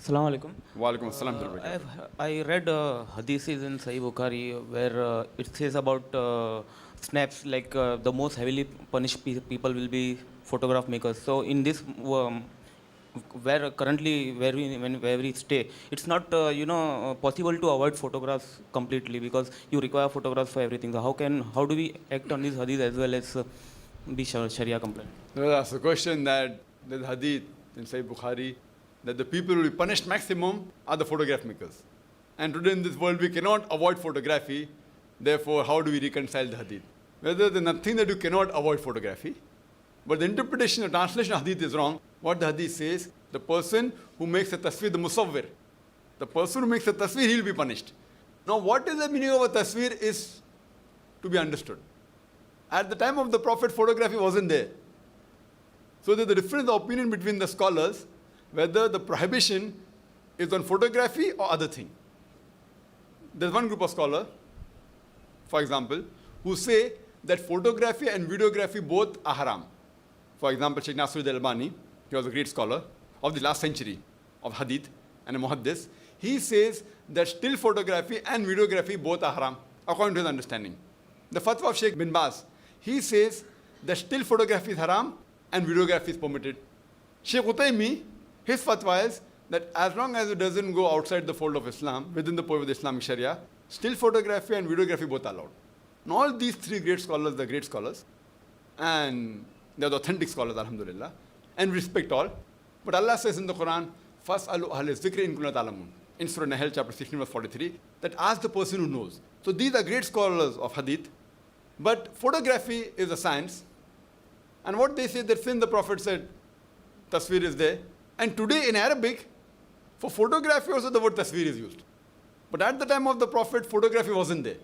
Assalamu alaikum. Walaikum assalam. I read hadiths in Sahih Bukhari where it says about snaps like the most heavily punished people will be photograph makers. So in this where currently where we stay, it's not possible to avoid photographs completely because you require photographs for everything. So how do we act on these hadiths as well as be Sharia compliant? That's the question that there's hadith in Sahih Bukhari that the people who will be punished maximum are the photograph makers. And today in this world we cannot avoid photography. Therefore, how do we reconcile the hadith? Whether there's nothing that you cannot avoid photography, but the interpretation, the translation of hadith is wrong. What the hadith says, the person who makes a tasveer, the musawwir, the person who makes a tasveer, he'll be punished. Now, what is the meaning of a tasveer is to be understood. At the time of the Prophet, photography wasn't there. So there's a difference of opinion between the scholars whether the prohibition is on photography or other thing. There's one group of scholars, for example, who say that photography and videography both are haram. For example, Sheikh Nasruddin al-Albani, he was a great scholar of the last century of hadith and a muhaddis. He says that still photography and videography both are haram, according to his understanding. The fatwa of Sheikh bin Baz, he says that still photography is haram and videography is permitted. Sheikh Utaymi, his fatwa is that as long as it doesn't go outside the fold of Islam, within the purview of the Islamic Sharia, still photography and videography both are allowed. Now all these three great scholars, they're great scholars, and they're the authentic scholars, alhamdulillah, and we respect all. But Allah says in the Quran, فَاسْأَلُوا أَهْلَ الذِّكْرِ إِن كُنتُمْ لَا تَعْلَمُونَ, in Surah Nahl, chapter 16, verse 43, that ask the person who knows. So these are great scholars of hadith, but photography is a science. And what they say, that since the Prophet said, tasveer is there, and today in Arabic, for photography also the word tasveer is used. But at the time of the Prophet, photography wasn't there.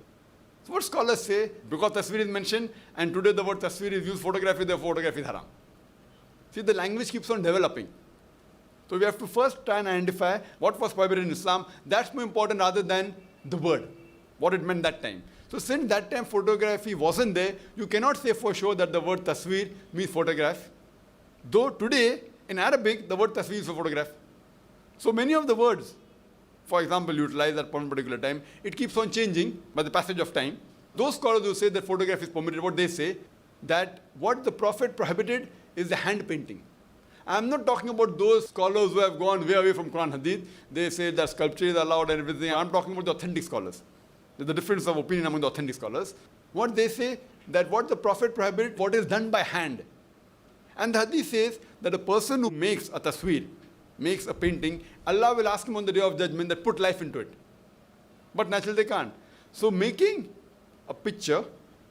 So what scholars say, because tasveer is mentioned, and today the word tasveer is used, photography, therefore photography is haram. See, the language keeps on developing. So we have to first try and identify what was prohibited in Islam. That's more important rather than the word, what it meant that time. So since that time photography wasn't there, you cannot say for sure that the word tasveer means photograph. Though today, in Arabic, the word tasveer is for photograph. So many of the words, for example, utilized at one particular time, it keeps on changing by the passage of time. Those scholars who say that photography is permitted, what they say, that what the Prophet prohibited is the hand painting. I'm not talking about those scholars who have gone way away from Quran Hadith. They say that sculpture is allowed and everything. I'm talking about the authentic scholars. There's a difference of opinion among the authentic scholars. What they say, that what the Prophet prohibited, what is done by hand. And the Hadith says that a person who makes a tasweer, makes a painting, Allah will ask him on the day of judgment that put life into it. But naturally they can't. So making a picture,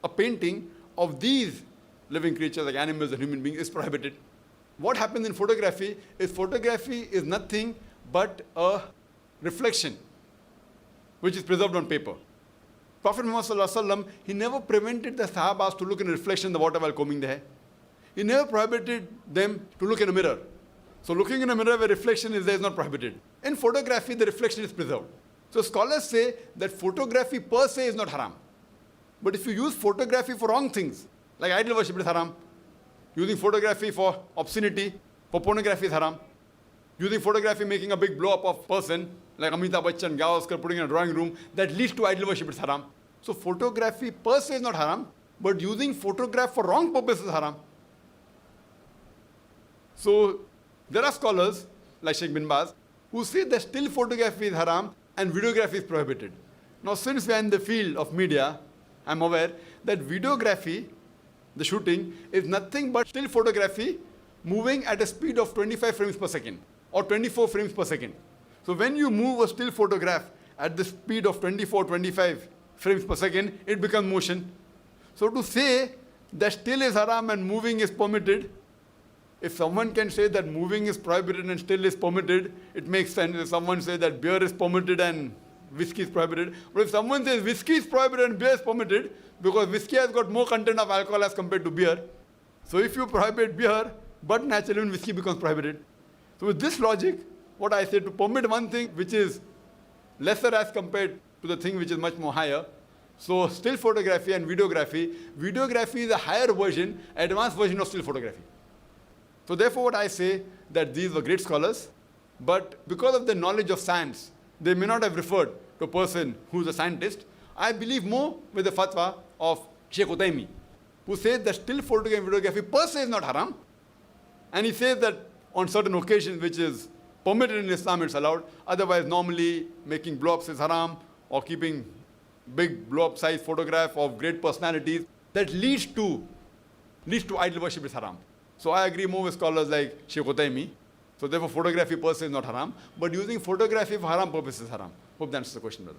a painting of these living creatures like animals and human beings is prohibited. What happens in photography is nothing but a reflection which is preserved on paper. Prophet Muhammad sallallahu alaihi wasallam, he never prevented the Sahabas to look in a reflection in the water while combing their hair. He never prohibited them to look in a mirror. So looking in a mirror where reflection is there is not prohibited. In photography, the reflection is preserved. So scholars say that photography per se is not haram. But if you use photography for wrong things, like idol worship is haram. Using photography for obscenity, for pornography is haram. Using photography making a big blow up of person, like Amitabh Bachchan, Gavaskar putting in a drawing room, that leads to idol worship is haram. So photography per se is not haram, but using photograph for wrong purpose is haram. So there are scholars, like Sheikh bin Baz, who say that still photography is haram and videography is prohibited. Now since we are in the field of media, I'm aware that videography, the shooting, is nothing but still photography moving at a speed of 25 frames per second or 24 frames per second. So when you move a still photograph at the speed of 24, 25 frames per second, it becomes motion. So to say that still is haram and moving is permitted, if someone can say that moving is prohibited and still is permitted, it makes sense. If someone says that beer is permitted and whiskey is prohibited, but if someone says whiskey is prohibited and beer is permitted, because whiskey has got more content of alcohol as compared to beer, so if you prohibit beer, but naturally whiskey becomes prohibited. So with this logic, what I say, to permit one thing which is lesser as compared to the thing which is much more higher. So still photography and videography is a higher version, advanced version of still photography. So therefore what I say, that these were great scholars, But because of their knowledge of science, they may not have referred to a person who's a scientist. I believe more with the fatwa of Sheikh Utaimi, who says that still photography per se is not haram. And he says that on certain occasions, which is permitted in Islam, it's allowed. Otherwise, normally making blow-ups is haram, or keeping big blow-up size photograph of great personalities that leads to idol worship is haram. So I agree more with scholars like Sheikh Utaimi. So therefore, photography per se is not haram, but using photography for haram purposes is haram. Hope that answers the question, brother.